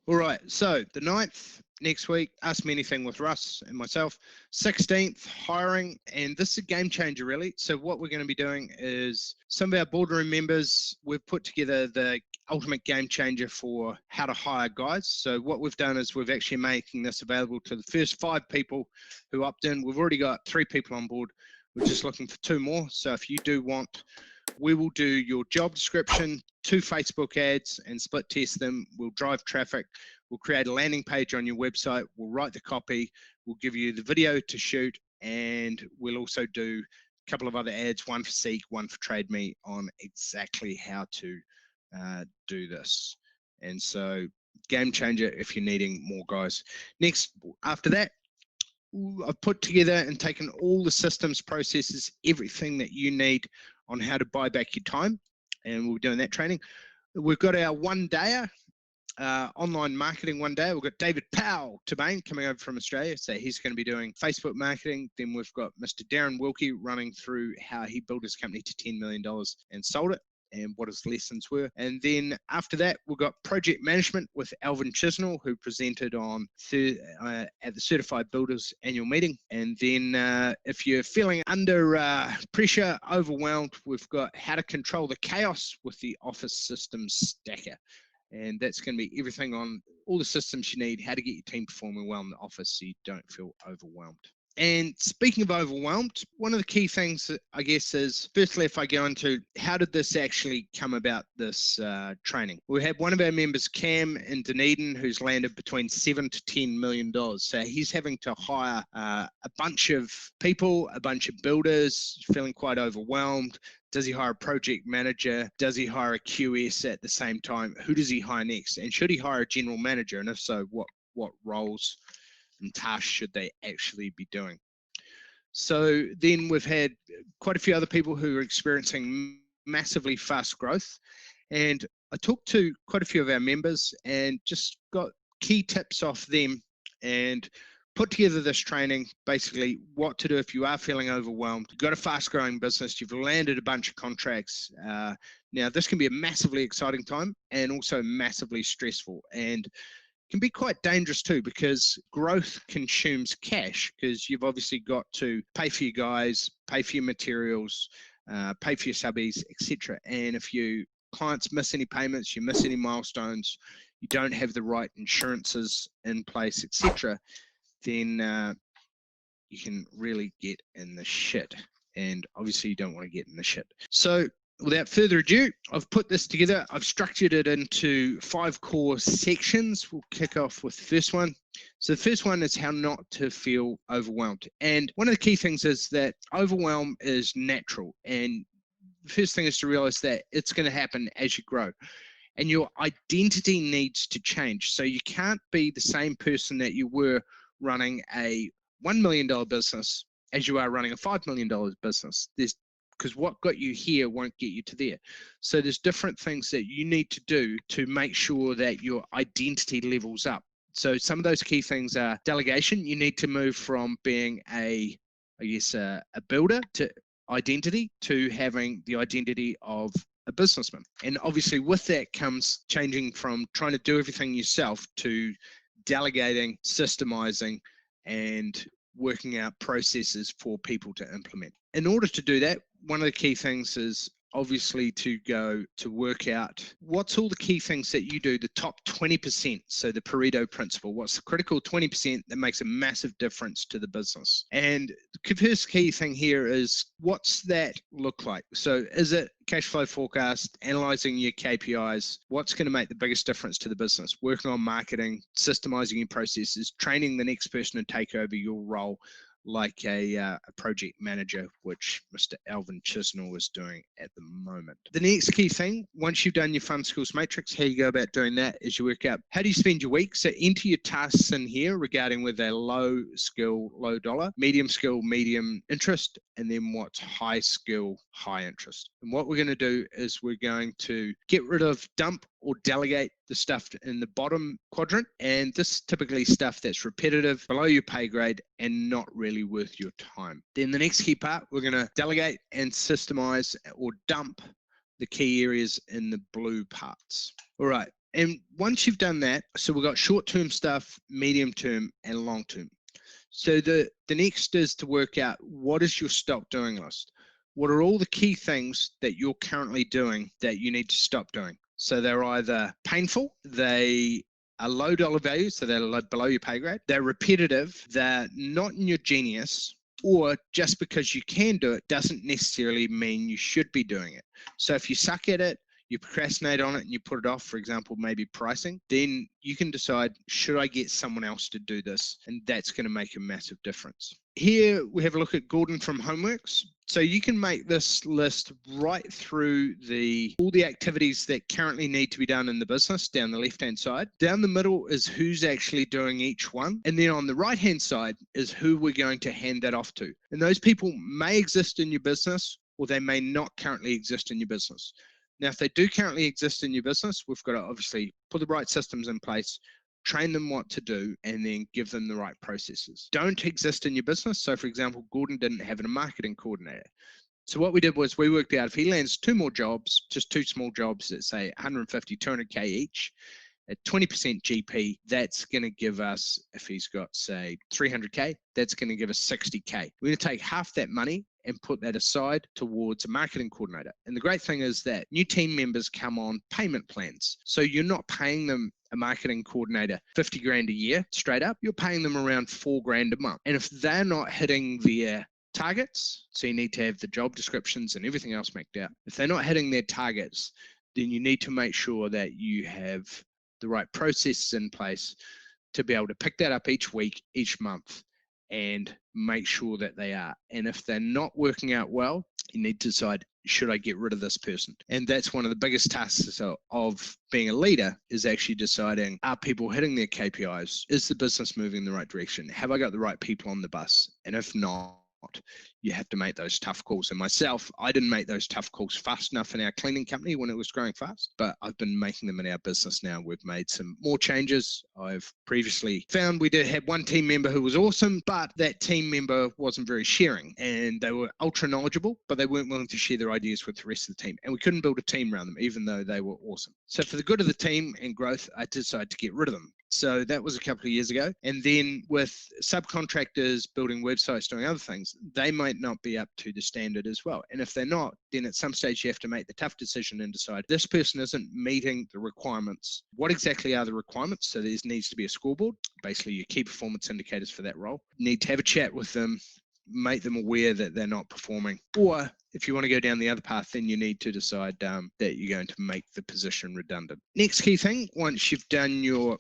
All right, so the 9th, next week, Ask Me Anything with Russ and myself. 16th, hiring, and this is a game changer, really. So what we're going to be doing is some of our boardroom members, we've put together the ultimate game changer for how to hire guys. So what we've done is we've actually making this available to the first 5 people who opt in. We've already got 3 people on board. We're just looking for 2 more. So if you do want, we will do your job description, 2 Facebook ads and split test them. We'll drive traffic. We'll create a landing page on your website. We'll write the copy. We'll give you the video to shoot. And we'll also do a couple of other ads, one for Seek, one for Trade Me, on exactly how to do this. And so game changer if you're needing more guys. Next, after that, I've put together and taken all the systems, processes, everything that you need on how to buy back your time, and we're doing that training. We've got our one-dayer, online marketing one day. We've got David Powell Tabane coming over from Australia, so he's going to be doing Facebook marketing. Then we've got Mr. Darren Wilkie running through how he built his company to $10 million and sold it, and what his lessons were. And then after that, we've got project management with Alvin Chisnell, who presented on at the Certified Builders annual meeting. And then if you're feeling under pressure, overwhelmed, we've got how to control the chaos with the Office Systems Stacker. And that's going to be everything on all the systems you need, how to get your team performing well in the office so you don't feel overwhelmed. And speaking of overwhelmed, one of the key things that I guess is, firstly, if I go into how did this actually come about, this training? We had one of our members, Cam in Dunedin, who's landed between $7 to $10 million. So he's having to hire a bunch of people, a bunch of builders, feeling quite overwhelmed. Does he hire a project manager? Does he hire a QS at the same time? Who does he hire next? And should he hire a general manager? And if so, what roles and tasks should they actually be doing? So then we've had quite a few other people who are experiencing massively fast growth. And I talked to quite a few of our members and just got key tips off them and put together this training, basically what to do if you are feeling overwhelmed. You've got a fast growing business, you've landed a bunch of contracts. Now this can be a massively exciting time and also massively stressful, and can be quite dangerous too, because growth consumes cash, because you've obviously got to pay for your guys, pay for your materials, pay for your subbies, etc. And if you clients miss any payments, you miss any milestones, you don't have the right insurances in place, etc., then you can really get in the shit. And obviously you don't want to get in the shit. So without further ado, I've put this together. I've structured it into 5 core sections. We'll kick off with the first one. So the first one is how not to feel overwhelmed. And one of the key things is that overwhelm is natural. And the first thing is to realize that it's going to happen as you grow. And your identity needs to change. So you can't be the same person that you were running a $1 million business as you are running a $5 million business. Because what got you here won't get you to there. So there's different things that you need to do to make sure that your identity levels up. So some of those key things are delegation. You need to move from being a builder to identity to having the identity of a businessman. And obviously with that comes changing from trying to do everything yourself to delegating, systemizing, and working out processes for people to implement. In order to do that, one of the key things is obviously to go to work out what's all the key things that you do, the top 20%. So the Pareto principle, what's the critical 20% that makes a massive difference to the business? And the first key thing here is, what's that look like? So is it Cashflow Forecast, analyzing your KPIs? What's going to make the biggest difference to the business? Working on marketing, systemizing your processes, training the next person to take over your role, like a project manager, which Mr. Alvin Chisnell is doing at the moment. The next key thing, once you've done your fun skills matrix, how you go about doing that is you work out how do you spend your week. So enter your tasks in here regarding whether they're low skill, low dollar, medium skill, medium interest, and then what's high skill, high interest. And what we're going to do is we're going to get rid of, dump, or delegate the stuff in the bottom quadrant. And this is typically stuff that's repetitive, below your pay grade, and not really worth your time. Then the next key part, we're going to delegate and systemize or dump the key areas in the blue parts. All right, And once you've done that, so we've got short-term stuff, medium-term, and long-term. So the next is to work out what is your stop doing list. What are all the key things that you're currently doing that you need to stop doing? So they're either painful, they are low dollar value, so they're below your pay grade, they're repetitive, they're not in your genius, or just because you can do it doesn't necessarily mean you should be doing it. So if you suck at it, you procrastinate on it and you put it off, for example, maybe pricing, then you can decide, should I get someone else to do this? And that's going to make a massive difference. Here we have a look at Gordon from Homeworks. So you can make this list right through all the activities that currently need to be done in the business down the left-hand side. Down the middle is who's actually doing each one. And then on the right-hand side is who we're going to hand that off to. And those people may exist in your business or they may not currently exist in your business. Now, if they do currently exist in your business, we've got to obviously put the right systems in place, train them what to do, and then give them the right processes. Don't exist in your business. So, for example, Gordon didn't have a marketing coordinator. So what we did was we worked out if he lands 2 more jobs, just 2 small jobs that say 150, 200K each, at 20% GP, that's going to give us, if he's got, say, 300K, that's going to give us 60K. We're going to take half that money and put that aside towards a marketing coordinator. And the great thing is that new team members come on payment plans. So you're not paying them a marketing coordinator 50 grand a year straight up. You're paying them around 4 grand a month. And if they're not hitting their targets, so you need to have the job descriptions and everything else mapped out. If they're not hitting their targets, then you need to make sure that you have the right processes in place to be able to pick that up each week, each month, and make sure that they are. And if they're not working out well, you need to decide, should I get rid of this person? And that's one of the biggest tasks of being a leader, is actually deciding, are people hitting their KPIs? Is the business moving in the right direction? Have I got the right people on the bus? And if not, you have to make those tough calls. And myself, I didn't make those tough calls fast enough in our cleaning company when it was growing fast, but I've been making them in our business now. We've made some more changes. I've previously found we did have one team member who was awesome, but that team member wasn't very sharing, and they were ultra knowledgeable, but they weren't willing to share their ideas with the rest of the team. And we couldn't build a team around them, even though they were awesome. So for the good of the team and growth, I decided to get rid of them. So that was a couple of years ago. And then with subcontractors building websites, doing other things, they might not be up to the standard as well. And if they're not, then at some stage you have to make the tough decision and decide, this person isn't meeting the requirements. What exactly are the requirements? So there needs to be a scoreboard, basically your key performance indicators for that role. You need to have a chat with them, make them aware that they're not performing. Or if you want to go down the other path, then you need to decide that you're going to make the position redundant. Next key thing, once you've done your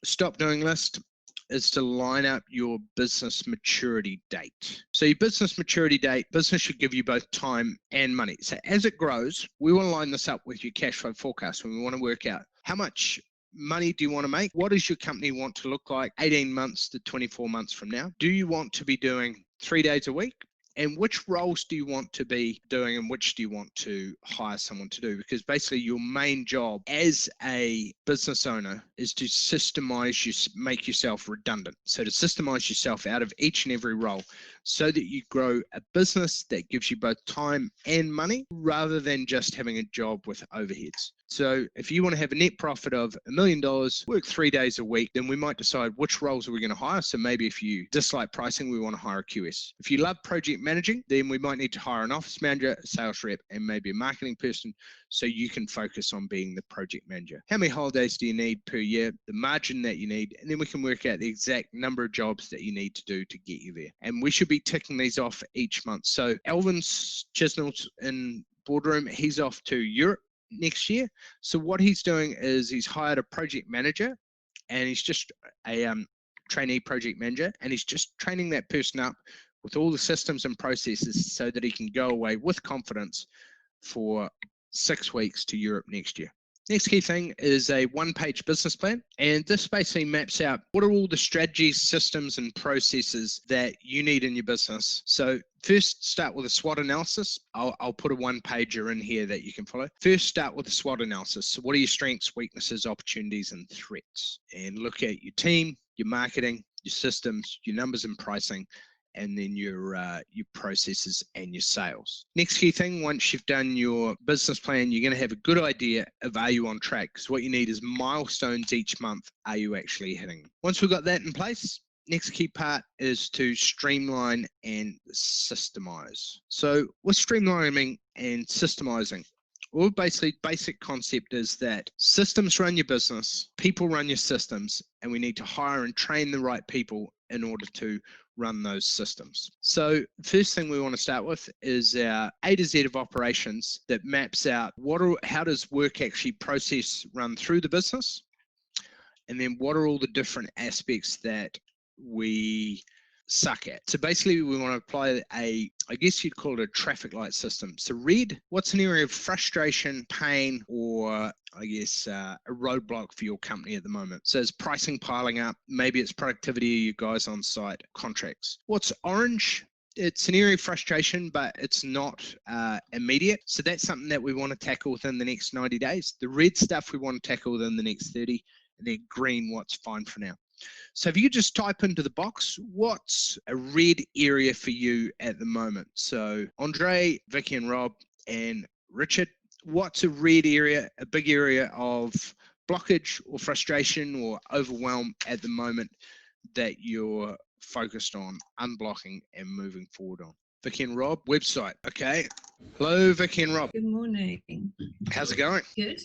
stop doing list, is to line up your business maturity date. So your business maturity date, business should give you both time and money. So as it grows, we want to line this up with your cash flow forecast when we want to work out how much money do you want to make? What does your company want to look like 18 months to 24 months from now? Do you want to be doing 3 days a week? And which roles do you want to be doing and which do you want to hire someone to do? Because basically your main job as a business owner is to systemize, make yourself redundant. So to systemize yourself out of each and every role so that you grow a business that gives you both time and money rather than just having a job with overheads. So if you want to have a net profit of $1 million, work 3 days a week, then we might decide which roles are we going to hire. So maybe if you dislike pricing, we want to hire a QS. If you love project managing, then we might need to hire an office manager, a sales rep, and maybe a marketing person so you can focus on being the project manager. How many holidays do you need per year, the margin that you need, and then we can work out the exact number of jobs that you need to do to get you there. And we should be ticking these off each month. So Alvin Chisnell's in Boardroom, he's off to Europe next year. So what he's doing is he's hired a project manager, and he's just a trainee project manager, and he's just training that person up with all the systems and processes so that he can go away with confidence for 6 weeks to Europe next year. Next key thing is a one-page business plan, and this basically maps out what are all the strategies, systems, and processes that you need in your business. So first, start with a SWOT analysis. I'll put a one-pager in here that you can follow. First, start with a SWOT analysis. So what are your strengths, weaknesses, opportunities, and threats? And look at your team, your marketing, your systems, your numbers and pricing, and then your processes and your sales. Next key thing, once you've done your business plan, you're going to have a good idea of are you on track, because what you need is milestones each month. Are you actually hitting? Once we've got that in place, next key part is to streamline and systemize. So with streamlining and systemizing, well, basically, basic concept is that systems run your business, people run your systems, and we need to hire and train the right people in order to run those systems. So first thing we want to start with is our A to Z of operations that maps out how does work actually process run through the business, and then what are all the different aspects that we suck at. So basically we want to apply I guess you'd call it a traffic light system. So red, what's an area of frustration, pain, or I guess a roadblock for your company at the moment? So is pricing piling up? Maybe it's productivity of you guys on site, contracts. What's orange? It's an area of frustration, but it's not immediate. So that's something that we want to tackle within the next 90 days. The red stuff we want to tackle within the next 30, and then green, what's fine for now. So if you just type into the box, what's a red area for you at the moment? So Andre, Vicky and Rob and Richard, what's a red area, a big area of blockage or frustration or overwhelm at the moment that you're focused on unblocking and moving forward on? Vicky and Rob, website. Okay. Hello, Vicky and Rob. Good morning. How's it going? Good.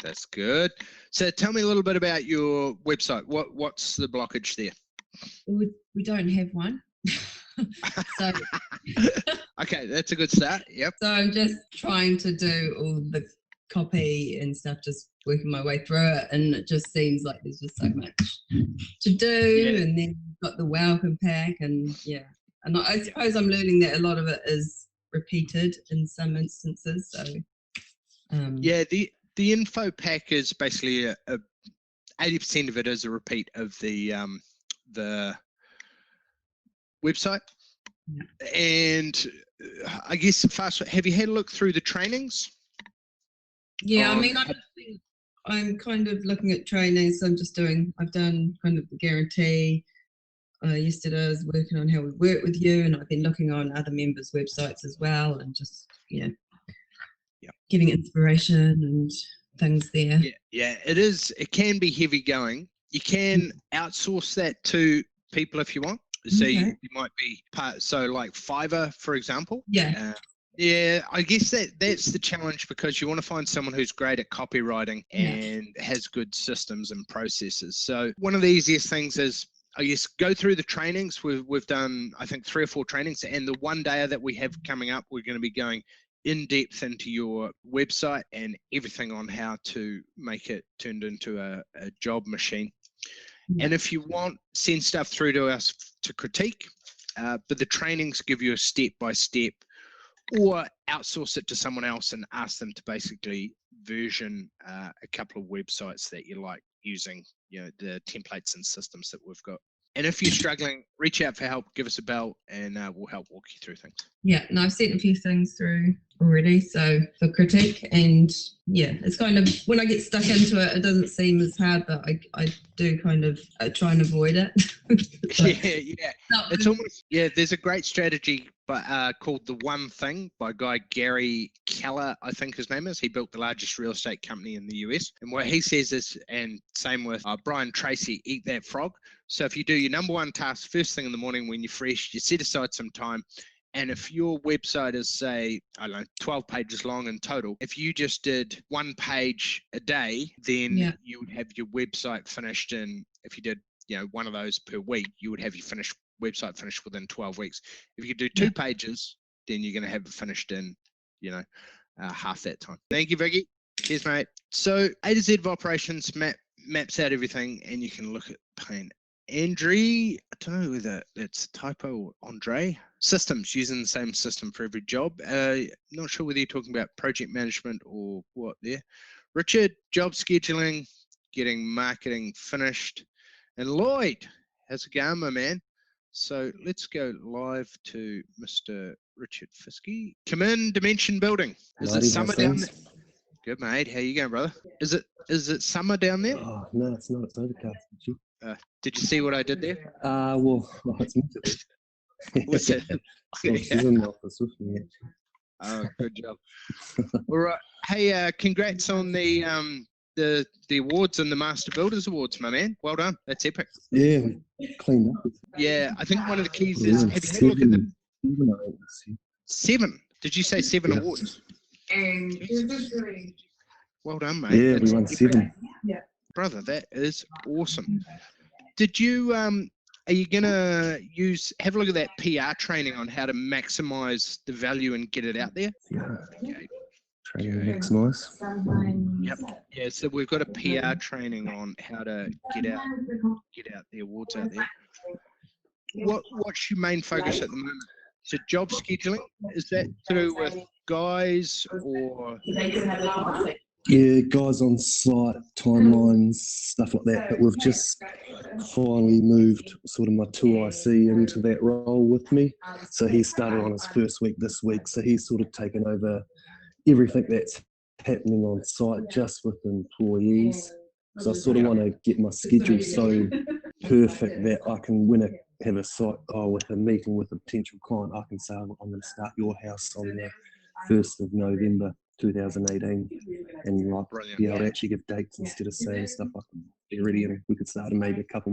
That's good. So tell me a little bit about your website. What's the blockage there? We don't have one. So okay, that's a good start. Yep. So I'm just trying to do all the copy and stuff, just working my way through it, and it just seems like there's just so much to do. And then you've got the welcome pack, and and I suppose I'm learning that a lot of it is repeated in some instances. So the info pack is basically a 80% of it is a repeat of the website. Yeah. And I guess have you had a look through the trainings? Yeah, I mean, I'm kind of looking at trainings. So I've done kind of the guarantee. Yesterday I was working on how we work with you, and I've been looking on other members' websites as well, and just giving inspiration and things there. Yeah, it is. It can be heavy going. You can outsource that to people if you want. So you might be so like Fiverr, for example. Yeah. I guess that's the challenge, because you want to find someone who's great at copywriting and has good systems and processes. So one of the easiest things is, I guess, go through the trainings. We've done, I think, 3 or 4 trainings, and the one day that we have coming up, we're going to be going in depth into your website and everything on how to make it turned into a job machine. And if you want, send stuff through to us to critique, but the trainings give you a step-by-step, or outsource it to someone else and ask them to basically version a couple of websites that you like using, the templates and systems that we've got. And if you're struggling, reach out for help, give us a bell, and we'll help walk you through things. Yeah, no, I've sent a few things through already, so for critique, and it's kind of, when I get stuck into it, it doesn't seem as hard, but I do kind of try and avoid it. It's almost, there's a great strategy called The One Thing by guy Gary Keller, I think his name is. He built the largest real estate company in the US. And what he says is, and same with Brian Tracy, eat that frog. So if you do your number one task first thing in the morning when you're fresh, you set aside some time. And if your website is, say, 12 pages long in total, if you just did 1 page a day, then you would have your website finished in, if you did, one of those per week, you would have your website finished within 12 weeks. If you could do 2 pages, then you're going to have it finished in, half that time. Thank you, Vicky. Cheers, mate. So A to Z of operations maps out everything, and you can look at pain. Andre, I don't know whether that's a typo or Andre. Systems, using the same system for every job. Not sure whether you're talking about project management or what there. Richard, job scheduling, getting marketing finished. And Lloyd, how's it going, my man? So let's go live to Mr. Richard Fiske. Come in, Dimension Building. Is it summer down there? Good, mate. How you going, brother? Is it summer down there? Oh, no, it's not. It's overcast. Did you see what I did there? Well, it's meant to be. Was it? So she's in the office with me. Oh, good job. All right. Hey, congrats on the awards and the Master Builders Awards, my man. Well done. That's epic. Yeah, cleaned up. Yeah, I think one of the keys is, have you had a look at the 7? Did you say 7 awards? Jesus. Well done, mate. Yeah, That's we won epic. 7. Brother, that is awesome. Did you, are you going to have a look at that PR training on how to maximize the value and get it out there? Yeah. Okay. Training to maximise. Yep. Yeah, so we've got a PR training on how to get out the awards out there. What's your main focus at the moment? So job scheduling, is that to do with guys or? Yeah, guys on site, timelines, stuff like that. But we've just finally moved sort of my 2IC into that role with me. So he started on his first week this week. So he's sort of taken over everything that's happening on site just with employees. So I sort of want to get my schedule so perfect that I can, when I have a site with a meeting with a potential client, I can say, I'm going to start your house on the 1st of November 2018, and like be able to actually give dates instead of saying stuff like be ready and we could start in maybe a couple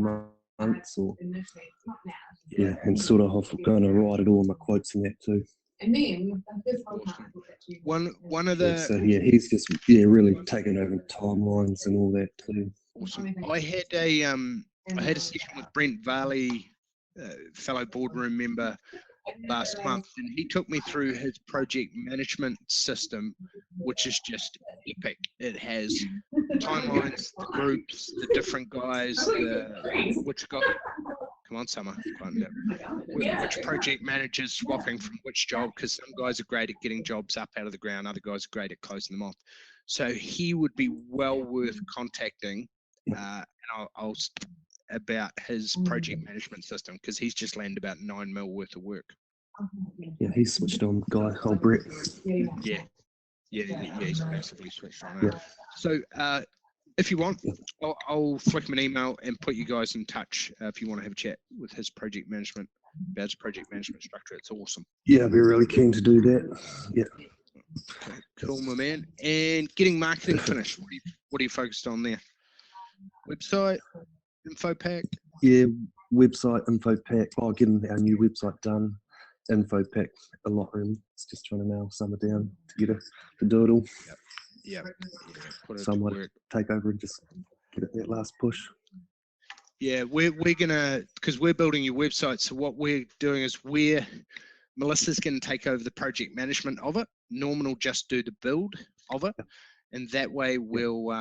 months, or and sort of going to write it all in my quotes and that too. And then one of the he's just really taken over timelines and all that too. Awesome. I had a session with Brent Varley, fellow boardroom member, last month, and he took me through his project management system, which is just epic. It has timelines, the groups, the different guys, come on, Summer, which project managers swapping from which job, because some guys are great at getting jobs up out of the ground, other guys are great at closing them off. So he would be well worth contacting, and I'll about his project management system, because he's just landed about $9 million worth of work. Yeah, he's switched on, guy, old Brett. Yeah, he's massively switched on. Yeah. So if you want, I'll flick him an email and put you guys in touch if you want to have a chat with his project management, about his project management structure. It's awesome. Yeah, I'd be really keen to do that. Yeah. Okay, cool, my man. And getting marketing finished, what are you focused on there? Website, info pack? Yeah, website, info pack. Getting our new website done. Info pack, a lot room. It's just trying to nail Summer down to get her to do it all. Yep. Someone take over and just get it that last push. Yeah, we're gonna, because we're building your website. So what we're doing is Melissa's gonna take over the project management of it. Norman will just do the build of it, and that way we'll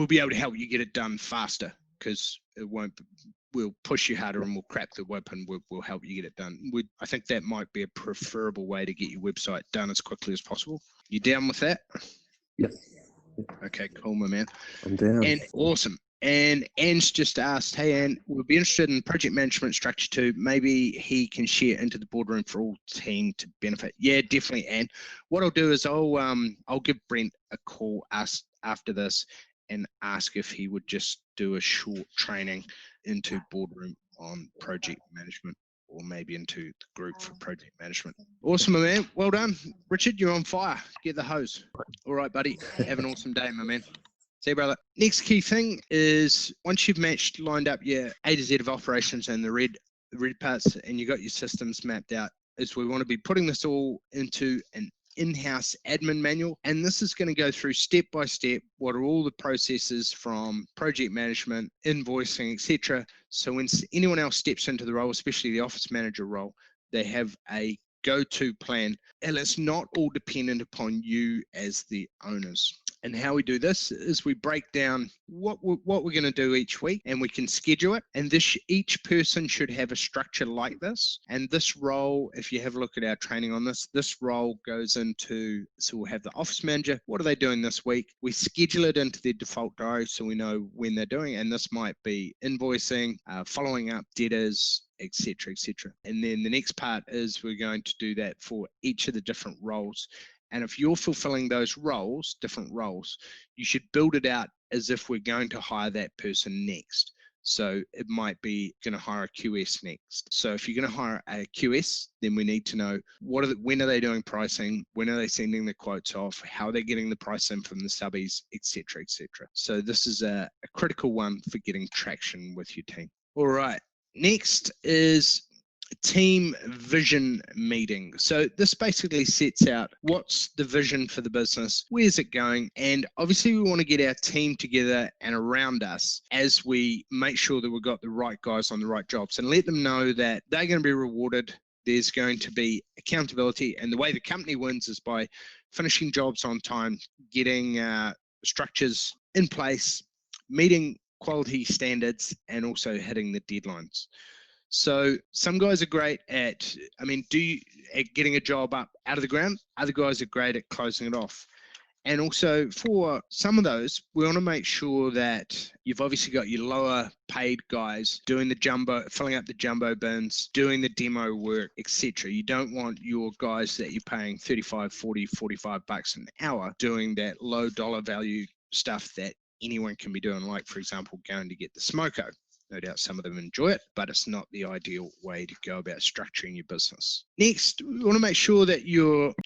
be able to help you get it done faster, because we'll push you harder and we'll crack the whip and we'll help you get it done. I think that might be a preferable way to get your website done as quickly as possible. You down with that? Yep. Okay, cool, my man. I'm down. And awesome. And Anne's just asked, hey, Anne, we'll be interested in project management structure too. Maybe he can share into the boardroom for all team to benefit. Yeah, definitely, Anne. What I'll do is I'll give Brent a call after this and ask if he would just do a short training into boardroom on project management, or maybe into the group for project management. Awesome, my man. Well done. Richard, you're on fire. Get the hose. All right, buddy. Have an awesome day, my man. See you, brother. Next key thing is, once you've lined up your A to Z of operations and the red parts, and you got your systems mapped out, is we want to be putting this all into an in-house admin manual, and this is going to go through step by step what are all the processes from project management, invoicing, etc. So when anyone else steps into the role, especially the office manager role, they have a go-to plan, and it's not all dependent upon you as the owners. And how we do this is we break down what we're going to do each week, and we can schedule it. And each person should have a structure like this. And this role, if you have a look at our training on this role goes into, so we'll have the office manager. What are they doing this week? We schedule it into their default diary so we know when they're doing it. And this might be invoicing, following up debtors, etc., etc. And then the next part is we're going to do that for each of the different roles. And if you're fulfilling those different roles, you should build it out as if we're going to hire that person next. So it might be going to hire a QS next. So if you're going to hire a QS, then we need to know when are they doing pricing, when are they sending the quotes off, how are they getting the price in from the subbies, etc., etc. So this is a critical one for getting traction with your team. All right, next is team vision meeting. So this basically sets out what's the vision for the business, where's it going, and obviously we want to get our team together and around us as we make sure that we've got the right guys on the right jobs and let them know that they're going to be rewarded. There's going to be accountability, and the way the company wins is by finishing jobs on time, getting structures in place, meeting quality standards, and also hitting the deadlines. So some guys are great at, at getting a job up out of the ground. Other guys are great at closing it off. And also for some of those, we want to make sure that you've obviously got your lower paid guys doing the jumbo, filling up the jumbo bins, doing the demo work, etc. You don't want your guys that you're paying 35, 40, 45 bucks an hour doing that low dollar value stuff that anyone can be doing, like, for example, going to get the smoko. No doubt some of them enjoy it, but it's not the ideal way to go about structuring your business. Next, we want to make sure that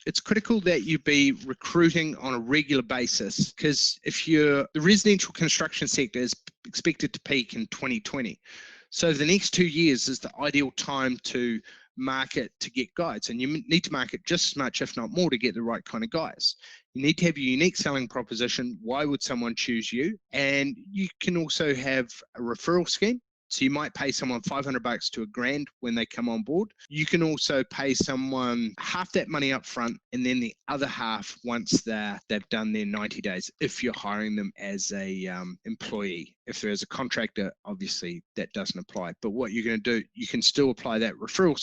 it's critical that you be recruiting on a regular basis, because the residential construction sector is expected to peak in 2020. So the next 2 years is the ideal time to market to get guys, and you need to market just as much, if not more, to get the right kind of guys. You need to have a unique selling proposition. Why would someone choose you? And you can also have a referral scheme. So you might pay someone $500 to $1,000 when they come on board. You can also pay someone half that money up front and then the other half once they've done their 90 days, if you're hiring them as a employee. If there's a contractor, obviously that doesn't apply. But what you're going to do, you can still apply that referral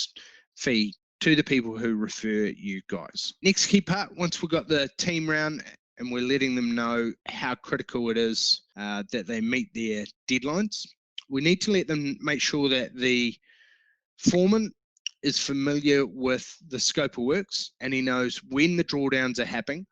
fee to the people who refer you guys. Next key part, once we've got the team round and we're letting them know how critical it is that they meet their deadlines, we need to let them make sure that the foreman is familiar with the scope of works and he knows when the drawdowns are happening,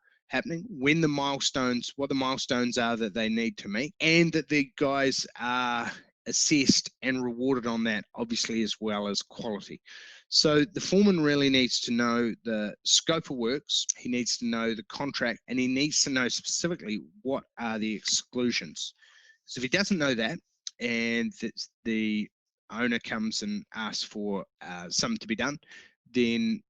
when what the milestones are that they need to meet, and that the guys are assessed and rewarded on that, obviously, as well as quality. So the foreman really needs to know the scope of works, he needs to know the contract, and he needs to know specifically what are the exclusions. So if he doesn't know that, and the owner comes and asks for something to be done, then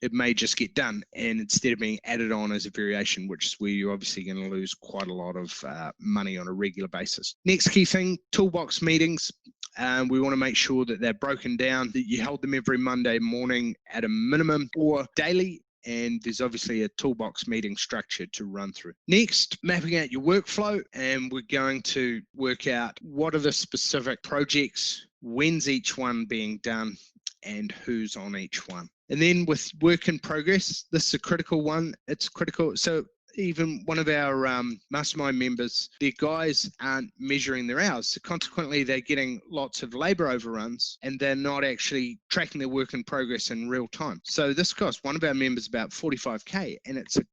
it may just get done, and instead of being added on as a variation, which is where you're obviously going to lose quite a lot of money on a regular basis. Next key thing, toolbox meetings. We want to make sure that they're broken down, that you hold them every Monday morning at a minimum or daily, and there's obviously a toolbox meeting structure to run through. Next, mapping out your workflow, and we're going to work out what are the specific projects, when's each one being done, and who's on each one. And then with work in progress, this is a critical one. It's critical. So even one of our mastermind members, their guys aren't measuring their hours. So consequently, they're getting lots of labor overruns and they're not actually tracking their work in progress in real time. So this costs one of our members about $45K, and it's a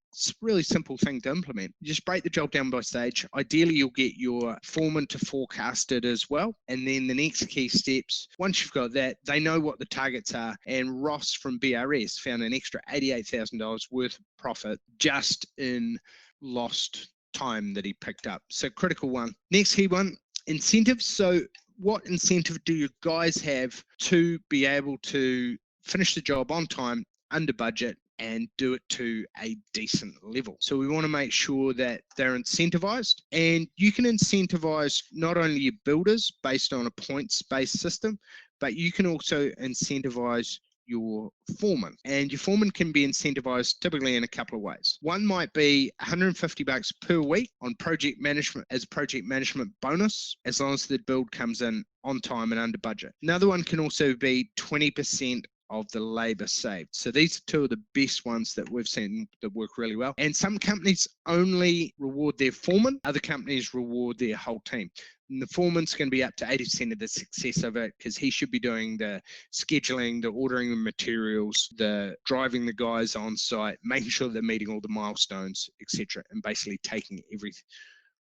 really simple thing to implement. You just break the job down by stage. Ideally, you'll get your foreman to forecast it as well. And then the next key steps, once you've got that, they know what the targets are. And Ross from BRS found an extra $88,000 worth of profit just in lost time that he picked up. So critical one. Next key one, incentives. So what incentive do you guys have to be able to finish the job on time, under budget, and do it to a decent level? So we want to make sure that they're incentivized, and you can incentivize not only your builders based on a points-based system, but you can also incentivize your foreman, and your foreman can be incentivized typically in a couple of ways. One might be $150 per week on project management as a project management bonus, as long as the build comes in on time and under budget. Another one can also be 20% of the labor saved. So these are two of the best ones that we've seen that work really well. And some companies only reward their foreman, other companies reward their whole team. And the foreman's going to be up to 80% of the success of it, because he should be doing the scheduling, the ordering of materials, the driving the guys on site, making sure they're meeting all the milestones, etc., and basically taking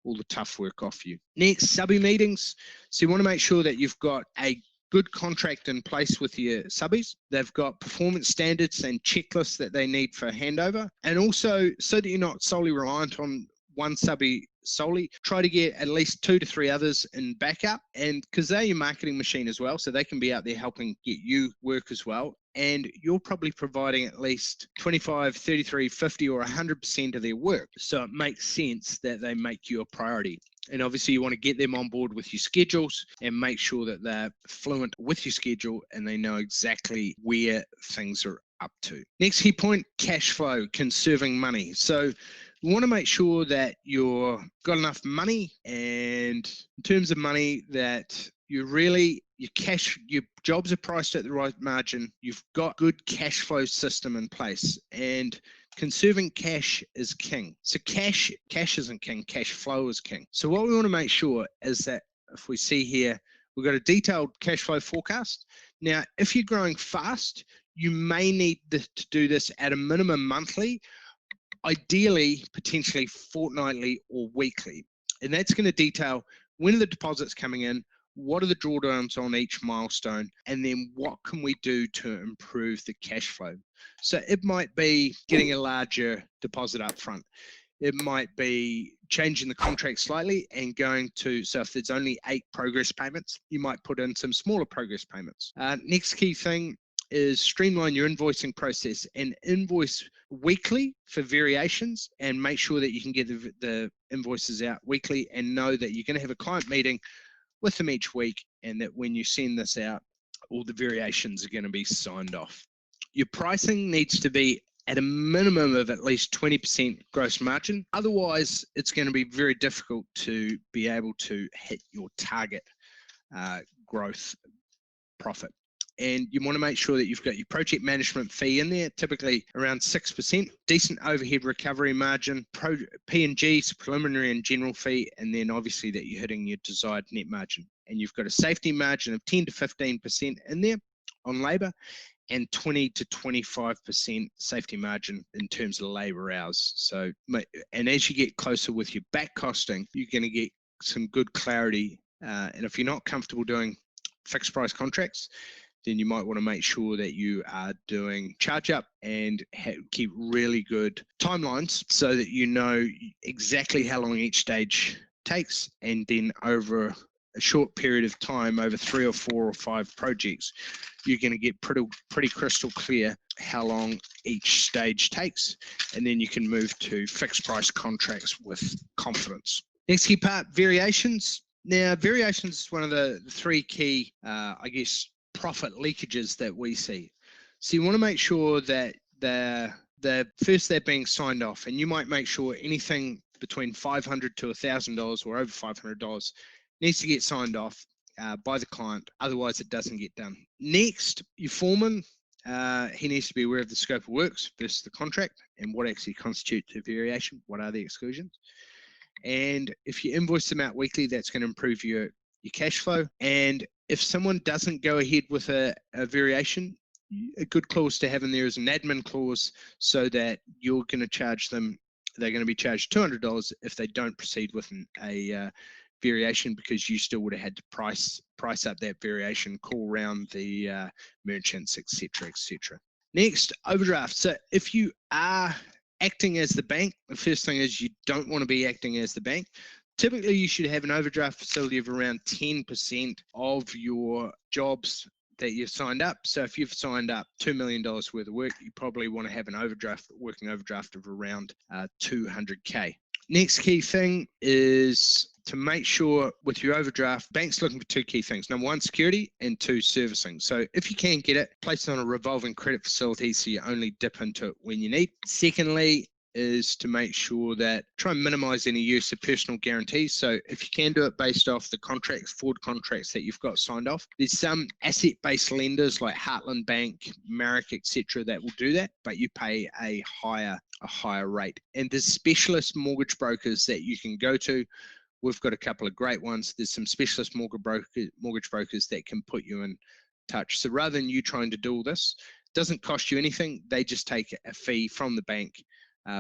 all the tough work off you. Next, Subbie Meetings. So you want to make sure that you've got a good contract in place with your subbies. They've got performance standards and checklists that they need for handover. And also, so that you're not solely reliant on one subbie solely, try to get at least 2 to 3 others in backup, and because they're your marketing machine as well, so they can be out there helping get you work as well. And you're probably providing at least 25, 33, 50 or 100% of their work. So it makes sense that they make you a priority. And obviously you want to get them on board with your schedules and make sure that they're fluent with your schedule and they know exactly where things are up to. Next key point, cash flow, conserving money. So you want to make sure that you've got enough money, and in terms of money, that your jobs are priced at the right margin. You've got good cash flow system in place, and conserving cash is king. So cash isn't king, cash flow is king. So what we want to make sure is that if we see here, we've got a detailed cash flow forecast. Now, if you're growing fast, you may need to do this at a minimum monthly, ideally, potentially fortnightly or weekly. And that's going to detail when are the deposits coming in, what are the drawdowns on each milestone, and then what can we do to improve the cash flow. So it might be getting a larger deposit up front. It might be changing the contract slightly and going to, so if there's only 8 progress payments, you might put in some smaller progress payments. Next key thing is streamline your invoicing process and invoice weekly for variations, and make sure that you can get the invoices out weekly and know that you're going to have a client meeting with them each week, and that when you send this out, all the variations are going to be signed off. Your pricing needs to be at a minimum of at least 20% gross margin. Otherwise, it's going to be very difficult to be able to hit your target growth profit. And you want to make sure that you've got your project management fee in there, typically around 6%, decent overhead recovery margin, P&G, preliminary and general fee, and then obviously that you're hitting your desired net margin. And you've got a safety margin of 10 to 15% in there on labour, and 20 to 25% safety margin in terms of labour hours. So, and as you get closer with your back costing, you're going to get some good clarity. And if you're not comfortable doing fixed price contracts, then you might want to make sure that you are doing charge up and keep really good timelines so that you know exactly how long each stage takes, and then over a short period of time, over 3 or 4 or 5 projects, you're going to get pretty crystal clear how long each stage takes, and then you can move to fixed price contracts with confidence. Next key part, variations. Now, variations is one of the 3 key, profit leakages that we see. So you want to make sure that they're being signed off, and you might make sure anything between $500 to $1,000 or over $500 needs to get signed off by the client, otherwise it doesn't get done. Next, your foreman, he needs to be aware of the scope of works versus the contract and what actually constitutes a variation, what are the exclusions. And if you invoice them out weekly, that's going to improve your cash flow. And if someone doesn't go ahead with a variation, a good clause to have in there is an admin clause, so that you're going to charge them, they're going to be charged $200 if they don't proceed with a variation, because you still would have had to price up that variation, call around the merchants, etc., etc. Next, overdraft. So if you are acting as the bank, the first thing is you don't want to be acting as the bank. Typically, you should have an overdraft facility of around 10% of your jobs that you've signed up. So if you've signed up $2 million worth of work, you probably want to have an working overdraft of around 200K. Next key thing is to make sure with your overdraft, bank's looking for 2 key things. Number 1, security, and 2, servicing. So if you can get it, place it on a revolving credit facility so you only dip into it when you need. Secondly, is to make sure that try and minimize any use of personal guarantees. So if you can do it based off the forward contracts that you've got signed off, there's some asset-based lenders like Heartland Bank, Merrick, etc. that will do that, but you pay a higher rate. And there's specialist mortgage brokers that you can go to. We've got a couple of great ones. There's some specialist mortgage brokers that can put you in touch. So rather than you trying to do all this, it doesn't cost you anything. They just take a fee from the bank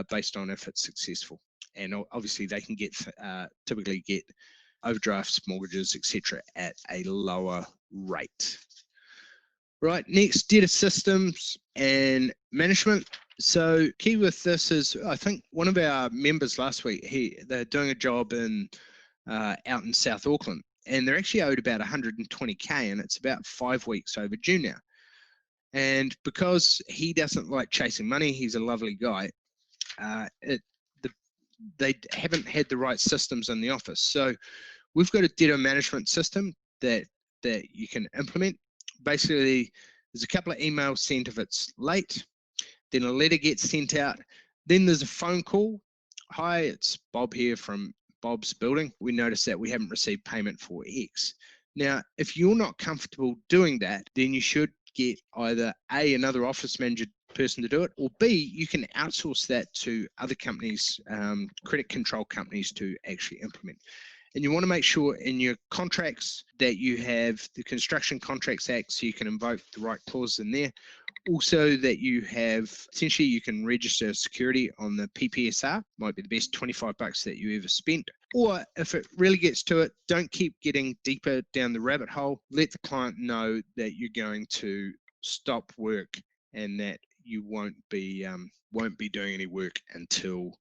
based on if it's successful. and obviously they can get typically get overdrafts, mortgages, etc. at a lower rate. Right, next, debtor systems and management. So key with this is, I think one of our members last week, they're doing a job out in South Auckland, and they're actually owed about 120k, and it's about 5 weeks overdue now. And because he doesn't like chasing money, he's a lovely guy, they haven't had the right systems in the office. So we've got a debtor management system that you can implement. Basically, there's a couple of emails sent if it's late, then a letter gets sent out, then there's a phone call. Hi, it's Bob here from Bob's building. We noticed that we haven't received payment for X. Now, if you're not comfortable doing that, then you should get either A, another office manager person to do it, or B, you can outsource that to other companies, credit control companies to actually implement. And you want to make sure in your contracts that you have the Construction Contracts Act, so you can invoke the right clause in there. Also that you have, essentially you can register security on the PPSR, might be the best $25 that you ever spent. Or if it really gets to it, don't keep getting deeper down the rabbit hole. Let the client know that you're going to stop work and that you won't be doing any work until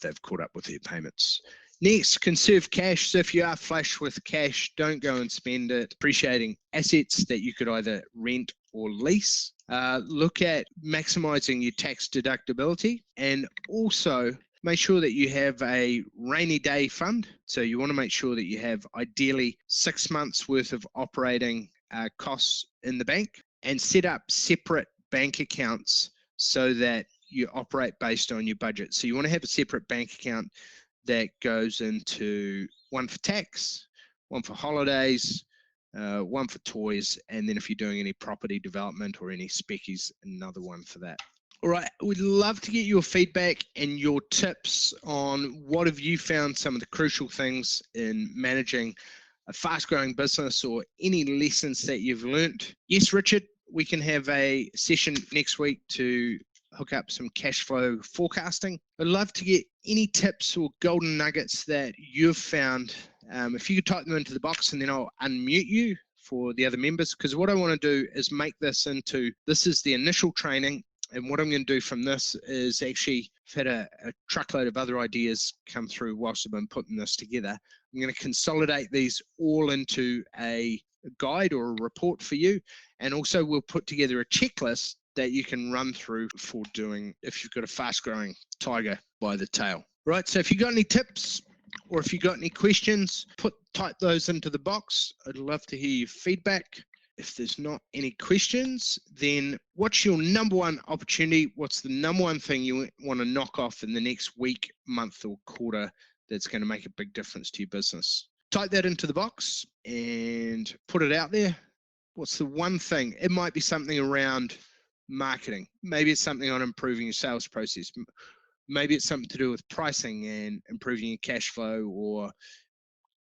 they've caught up with their payments. Next, conserve cash. So if you are flush with cash, don't go and spend it appreciating assets that you could either rent or lease. Look at maximizing your tax deductibility, and also make sure that you have a rainy day fund. So you want to make sure that you have ideally 6 months worth of operating costs in the bank, and set up separate bank accounts so that you operate based on your budget. So you want to have a separate bank account that goes into one for tax, one for holidays, one for toys, and then if you're doing any property development or any speckies, another one for that. All right, we'd love to get your feedback and your tips on what have you found some of the crucial things in managing a fast-growing business, or any lessons that you've learnt. Yes, Richard, we can have a session next week to hook up some cash flow forecasting. I'd love to get any tips or golden nuggets that you've found. If you could type them into the box, and then I'll unmute you for the other members, because what I want to do is make this into, this is the initial training, and what I'm going to do from this is actually, I've had a truckload of other ideas come through whilst I've been putting this together. I'm going to consolidate these all into a guide or a report for you, and also we'll put together a checklist that you can run through for doing if you've got a fast-growing tiger by the tail. Right, so if you've got any tips or if you've got any questions, type those into the box. I'd love to hear your feedback. If there's not any questions, then what's your number one opportunity? What's the number one thing you want to knock off in the next week, month, or quarter that's going to make a big difference to your business? Type that into the box and put it out there. What's the one thing? It might be something around marketing. Maybe it's something on improving your sales process. Maybe it's something to do with pricing and improving your cash flow, or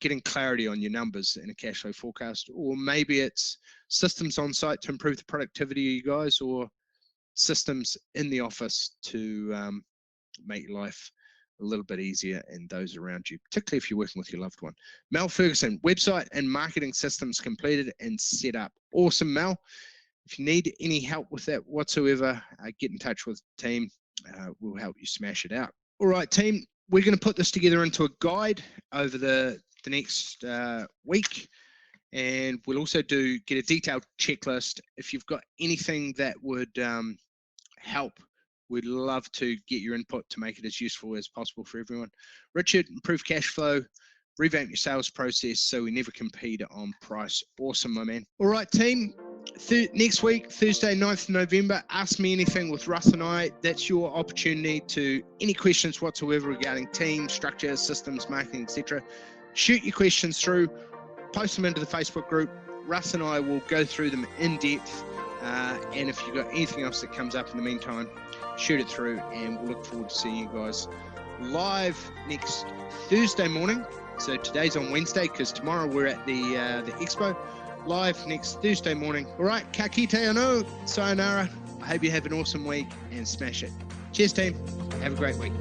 getting clarity on your numbers in a cash flow forecast. Or maybe it's systems on site to improve the productivity of you guys, or systems in the office to make your life a little bit easier and those around you, particularly if you're working with your loved one. Mel Ferguson, website and marketing systems completed and set up. Awesome, Mel. If you need any help with that whatsoever, get in touch with the team. We'll help you smash it out. All right, team, we're going to put this together into a guide over the next week, and we'll also get a detailed checklist. If you've got anything that would help, we'd love to get your input to make it as useful as possible for everyone. Richard, improve cash flow, revamp your sales process so we never compete on price. Awesome, my man. All right, team. Next week, Thursday, 9th of November, Ask Me Anything with Russ and I. That's your opportunity to, any questions whatsoever regarding team, structure, systems, marketing, etc. Shoot your questions through, post them into the Facebook group. Russ and I will go through them in depth. And if you've got anything else that comes up in the meantime, shoot it through, and we'll look forward to seeing you guys live next Thursday morning. So today's on Wednesday because tomorrow we're at the expo. Live next Thursday morning. All right, ka kite anō, sayonara. I hope you have an awesome week and smash it. Cheers, team. Have a great week.